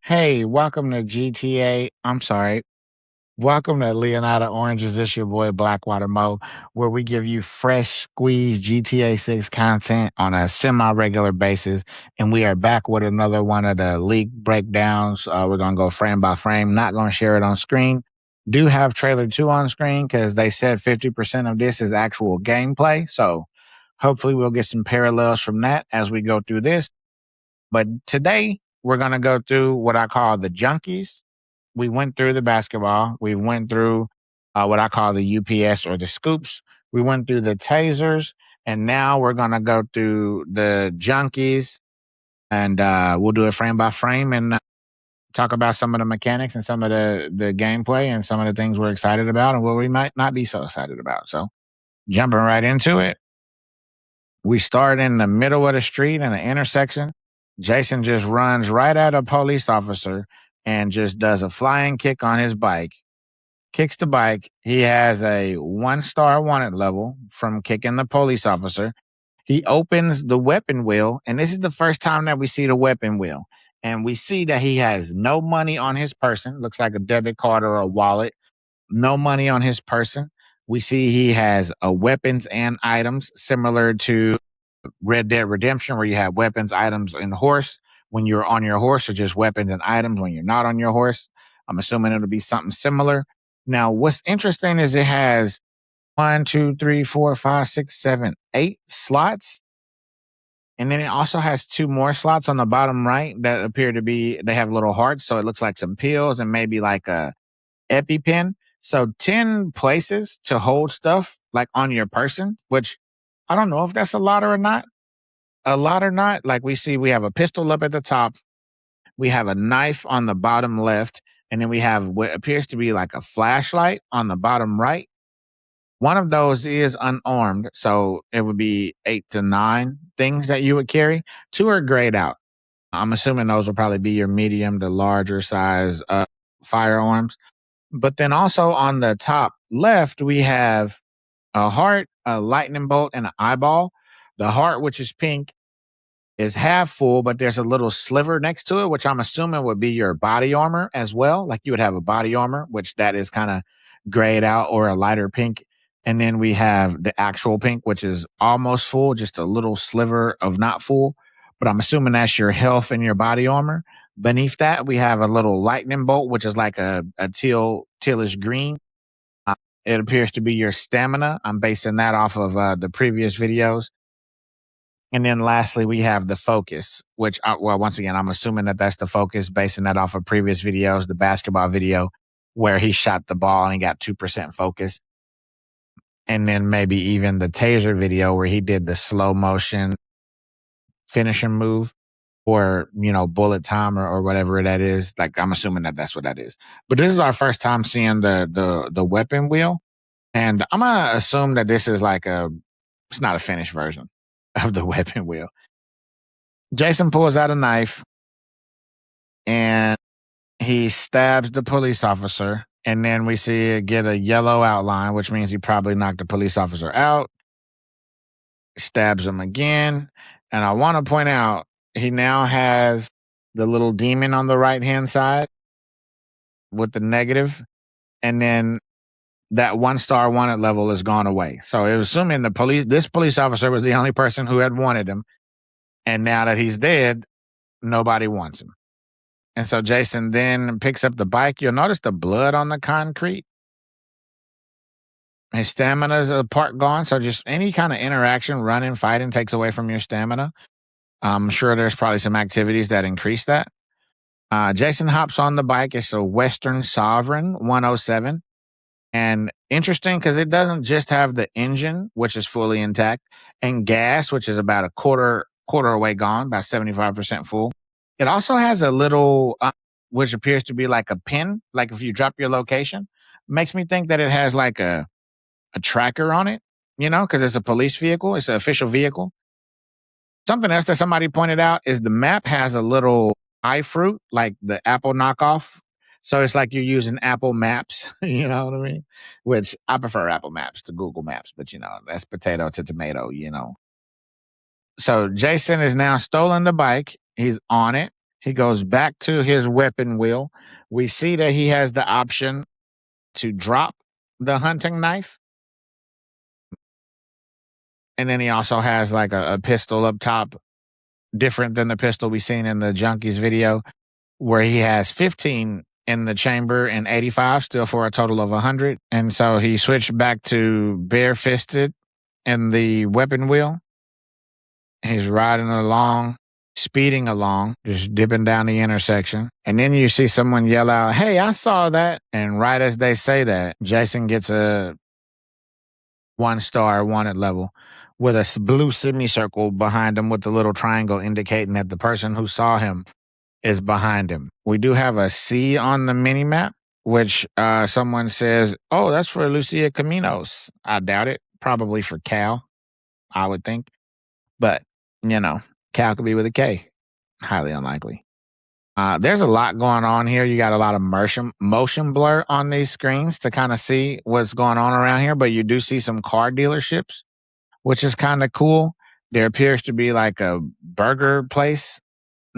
Hey, welcome to GTA. I'm sorry. Welcome to Leonardo Oranges. This your boy Blackwater Mo, where we give you fresh squeezed GTA 6 content on a semi-regular basis. And we are back with another one of the leak breakdowns. We're gonna go frame by frame, not gonna share it on screen. Do have trailer 2 on screen because they said 50% of this is actual gameplay. So hopefully we'll get some parallels from that as we go through this. But today we're going to go through what I call the junkies. We went through the basketball. We went through what I call the UPS or the scoops. We went through the tasers. And now we're going to go through the junkies. And we'll do it frame by frame and talk about some of the mechanics and some of the gameplay and some of the things we're excited about and what we might not be so excited about. So jumping right into it. We start in the middle of the street in an intersection. Jason just runs right at a police officer and just does a flying kick on his bike. Kicks the bike. He has a 1-star wanted level from kicking the police officer. He opens the weapon wheel, and this is the first time that we see the weapon wheel. And we see that he has no money on his person. Looks like a debit card or a wallet. No money on his person. We see he has a weapons and items similar to Red Dead Redemption, where you have weapons, items, and horse when you're on your horse, or just weapons and items when you're not on your horse. I'm assuming it'll be something similar. Now, what's interesting is it has 1, 2, 3, 4, 5, 6, 7, 8 slots. And then it also has 2 more slots on the bottom right that appear to be, they have little hearts. So it looks like some pills and maybe like a EpiPen. So 10 places to hold stuff like on your person, which I don't know if that's a lot or not. Like we have a pistol up at the top. We have a knife on the bottom left. And then we have what appears to be like a flashlight on the bottom right. One of those is unarmed. So it would be 8 to 9 things that you would carry. 2 are grayed out. I'm assuming those will probably be your medium to larger size firearms. But then also on the top left, we have a heart, a lightning bolt, and an eyeball. The heart, which is pink, is half full, but there's a little sliver next to it, which I'm assuming would be your body armor as well. Like you would have a body armor, which that is kind of grayed out or a lighter pink. And then we have the actual pink, which is almost full, just a little sliver of not full. But I'm assuming that's your health and your body armor. Beneath that, we have a little lightning bolt, which is like a tealish green. It appears to be your stamina. I'm basing that off of the previous videos. And then lastly, we have the focus, which, once again, I'm assuming that that's the focus, basing that off of previous videos, the basketball video where he shot the ball and he got 2% focus. And then maybe even the taser video where he did the slow motion finishing move or, bullet time or whatever that is. Like, I'm assuming that that's what that is. But this is our first time seeing the weapon wheel. And I'm going to assume that this is like it's not a finished version of the weapon wheel. Jason pulls out a knife and he stabs the police officer. And then we see it get a yellow outline, which means he probably knocked the police officer out. Stabs him again. And I want to point out, he now has the little demon on the right-hand side with the negative. And then that 1-star wanted level is gone away. So it was assuming this police officer was the only person who had wanted him. And now that he's dead, nobody wants him. And so Jason then picks up the bike. You'll notice the blood on the concrete. His stamina's a part gone. So just any kind of interaction, running, fighting takes away from your stamina. I'm sure there's probably some activities that increase that. Jason hops on the bike. It's a Western Sovereign 107. And interesting because it doesn't just have the engine, which is fully intact, and gas, which is about a quarter away gone, about 75% full. It also has a little, which appears to be like a pin, like if you drop your location. Makes me think that it has like a tracker on it, because it's a police vehicle. It's an official vehicle. Something else that somebody pointed out is the map has a little iFruit, like the Apple knockoff. So it's like you're using Apple Maps, you know what I mean? Which I prefer Apple Maps to Google Maps, but that's potato to tomato. So Jason is now stolen the bike. He's on it. He goes back to his weapon wheel. We see that he has the option to drop the hunting knife. And then he also has like a pistol up top, different than the pistol we seen in the Junkies video, where he has 15 in the chamber and 85, still for a total of 100. And so he switched back to bare-fisted in the weapon wheel. He's riding along, speeding along, just dipping down the intersection. And then you see someone yell out, "Hey, I saw that." And right as they say that, Jason gets a 1-star wanted level with a blue semicircle behind him with the little triangle indicating that the person who saw him is behind him. We do have a C on the mini map, which someone says, "Oh, that's for Lucia Caminos." I doubt it. Probably for Cal, I would think. But, Cal could be with a K. Highly unlikely. There's a lot going on here. You got a lot of motion blur on these screens to kind of see what's going on around here, but you do see some car dealerships, which is kind of cool. There appears to be like a burger place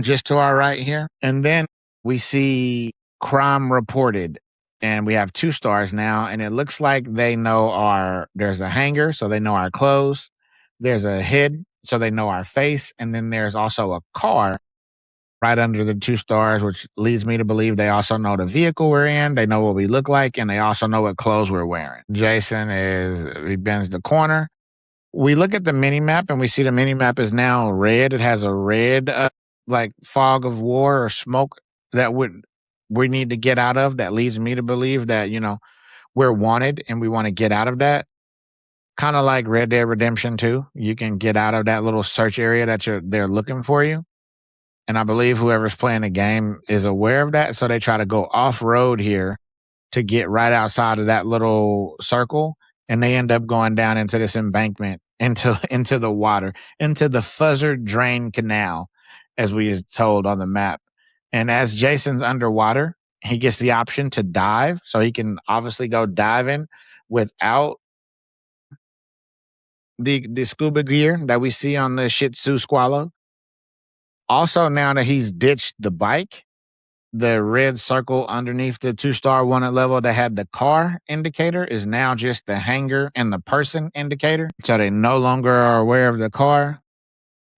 just to our right here. And then we see crime reported, and we have 2 stars now. And it looks like they know there's a hanger, so they know our clothes. There's a head, so they know our face. And then there's also a car right under the 2 stars, which leads me to believe they also know the vehicle we're in. They know what we look like, and they also know what clothes we're wearing. Jason he bends the corner. We look at the mini map and we see the mini map is now red. It has a red, like fog of war or smoke that we need to get out of. That leads me to believe that, we're wanted and we want to get out of that. Kind of like Red Dead Redemption 2. You can get out of that little search area that they're looking for you. And I believe whoever's playing the game is aware of that. So they try to go off road here to get right outside of that little circle. And they end up going down into this embankment, into the water, into the Fuzzard Drain Canal, as we is told on the map. And as Jason's underwater, he gets the option to dive. So he can obviously go diving without the scuba gear that we see on the Shih Tzu Squallow. Also, now that he's ditched the bike, the red circle underneath the 2-star wanted level that had the car indicator is now just the hanger and the person indicator. So they no longer are aware of the car.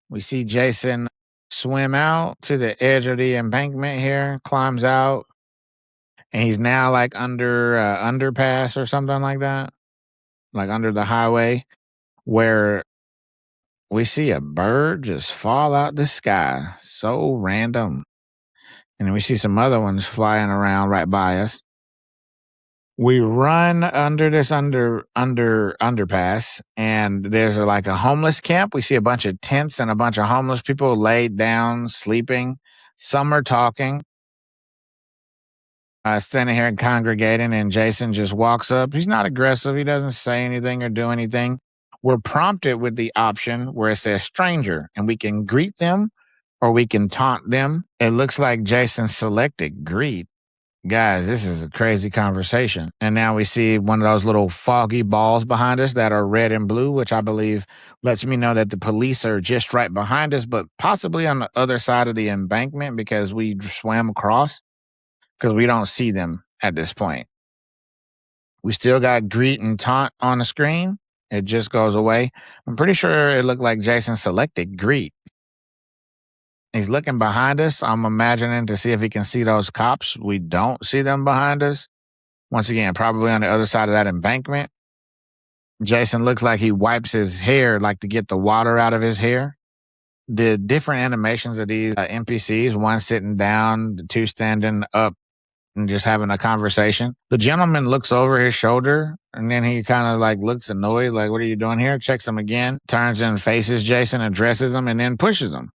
We see Jason swim out to the edge of the embankment here, climbs out, and he's now like under underpass or something like that, like under the highway, where we see a bird just fall out the sky. So random. And then we see some other ones flying around right by us. We run under this underpass, and there's like a homeless camp. We see a bunch of tents and a bunch of homeless people laid down, sleeping. Some are talking, standing here and congregating, and Jason just walks up. He's not aggressive. He doesn't say anything or do anything. We're prompted with the option where it says stranger, and we can greet them or we can taunt them. It looks like Jason selected greet. Guys, this is a crazy conversation. And now we see one of those little foggy balls behind us that are red and blue, which I believe lets me know that the police are just right behind us, but possibly on the other side of the embankment because we swam across, because we don't see them at this point. We still got greet and taunt on the screen. It just goes away. I'm pretty sure it looked like Jason selected greet. He's looking behind us. I'm imagining to see if he can see those cops. We don't see them behind us. Once again, probably on the other side of that embankment. Jason looks like he wipes his hair, like to get the water out of his hair. The different animations of these NPCs, one sitting down, the 2 standing up and just having a conversation. The gentleman looks over his shoulder and then he kind of like looks annoyed, like, "What are you doing here?" Checks him again, turns and faces Jason, addresses him, and then pushes him.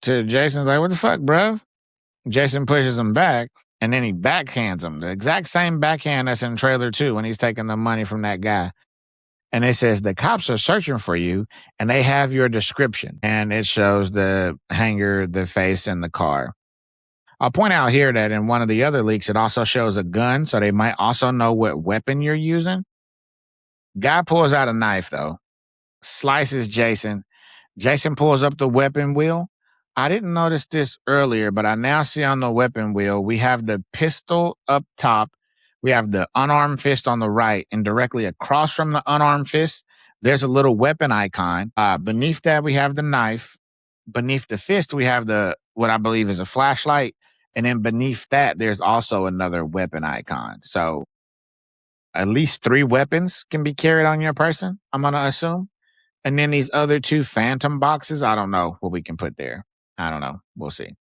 To Jason's like, "What the fuck, bruv?" Jason pushes him back, and then he backhands him. The exact same backhand that's in trailer 2 when he's taking the money from that guy. And it says, "The cops are searching for you, and they have your description." And it shows the hanger, the face, and the car. I'll point out here that in one of the other leaks, it also shows a gun, so they might also know what weapon you're using. Guy pulls out a knife, though, slices Jason. Jason pulls up the weapon wheel. I didn't notice this earlier, but I now see on the weapon wheel, we have the pistol up top. We have the unarmed fist on the right, and directly across from the unarmed fist, there's a little weapon icon. Beneath that, we have the knife. Beneath the fist, we have what I believe is a flashlight. And then beneath that, there's also another weapon icon. So at least 3 weapons can be carried on your person, I'm going to assume. And then these other 2 phantom boxes, I don't know what we can put there. I don't know. We'll see.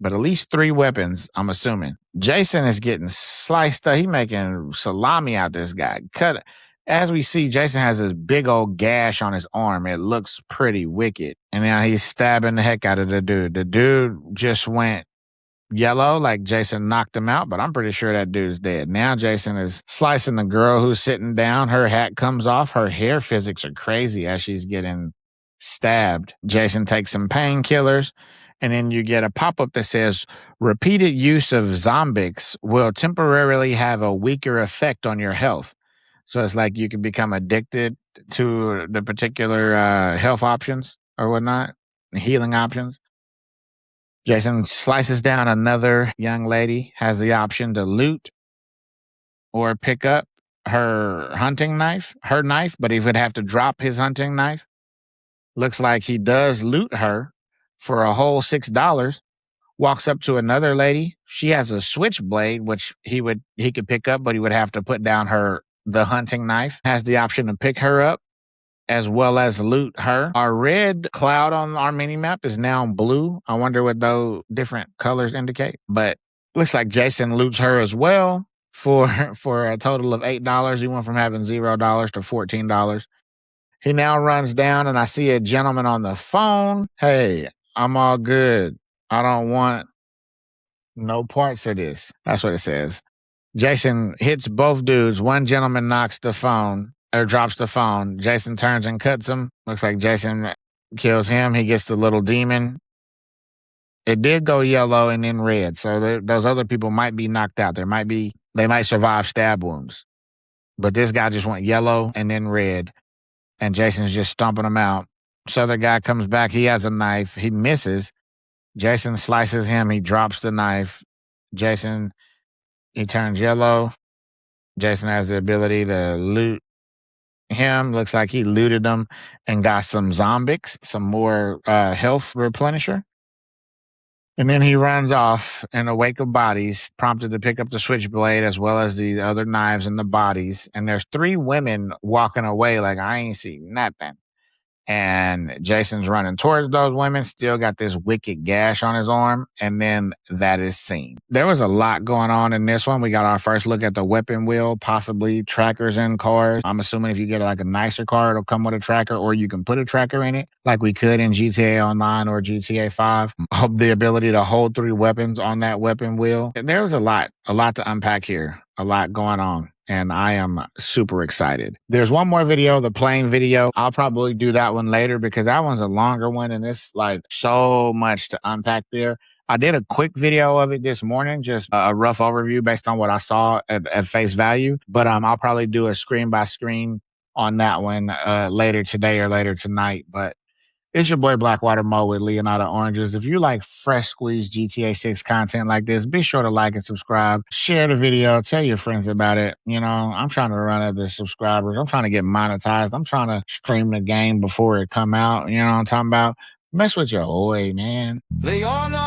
But at least 3 weapons, I'm assuming. Jason is getting sliced up. He making salami out this guy. Cut. As we see, Jason has this big old gash on his arm. It looks pretty wicked. And now he's stabbing the heck out of the dude. The dude just went yellow, like Jason knocked him out, but I'm pretty sure that dude's dead. Now Jason is slicing the girl who's sitting down. Her hat comes off. Her hair physics are crazy as she's getting stabbed. Jason takes some painkillers, and then you get a pop-up that says, repeated use of Zombix will temporarily have a weaker effect on your health. So it's like you can become addicted to the particular health options or whatnot, healing options. Jason slices down another young lady, has the option to loot or pick up her hunting knife, but he would have to drop his hunting knife. Looks like he does loot her for a whole $6. Walks up to another lady. She has a switchblade, which he could pick up, but he would have to put down the hunting knife. Has the option to pick her up as well as loot her. Our red cloud on our mini map is now blue. I wonder what those different colors indicate. But looks like Jason loots her as well for a total of $8. He went from having $0 to $14. He now runs down, and I see a gentleman on the phone. Hey, I'm all good. I don't want no parts of this. That's what it says. Jason hits both dudes. One gentleman knocks the phone or drops the phone. Jason turns and cuts him. Looks like Jason kills him. He gets the little demon. It did go yellow and then red. So those other people might be knocked out. They might survive stab wounds. But this guy just went yellow and then red. And Jason's just stomping them out. This other guy comes back. He has a knife. He misses. Jason slices him. He drops the knife. He turns yellow. Jason has the ability to loot him. Looks like he looted them and got some Zombix, some more health replenisher. And then he runs off in a wake of bodies, prompted to pick up the switchblade as well as the other knives and the bodies. And there's 3 women walking away like, I ain't see nothing. And Jason's running towards those women, still got this wicked gash on his arm, and then that is seen. There was a lot going on in this one. We got our first look at the weapon wheel, possibly trackers in cars. I'm assuming if you get like a nicer car, it'll come with a tracker, or you can put a tracker in it, like we could in GTA Online or GTA 5. The ability to hold 3 weapons on that weapon wheel. There was a lot to unpack here, a lot going on. And I am super excited. There's one more video, the plane video. I'll probably do that one later because that one's a longer one and it's like so much to unpack there. I did a quick video of it this morning, just a rough overview based on what I saw at face value. But I'll probably do a screen by screen on that one later today or later tonight. But it's your boy Blackwater Mo with Leonardo Oranges. If you like fresh squeezed GTA 6 content like this, be sure to like and subscribe. Share the video. Tell your friends about it. You know, I'm trying to run up the subscribers. I'm trying to get monetized. I'm trying to stream the game before it come out. You know what I'm talking about? Mess with your boy, man. Leonardo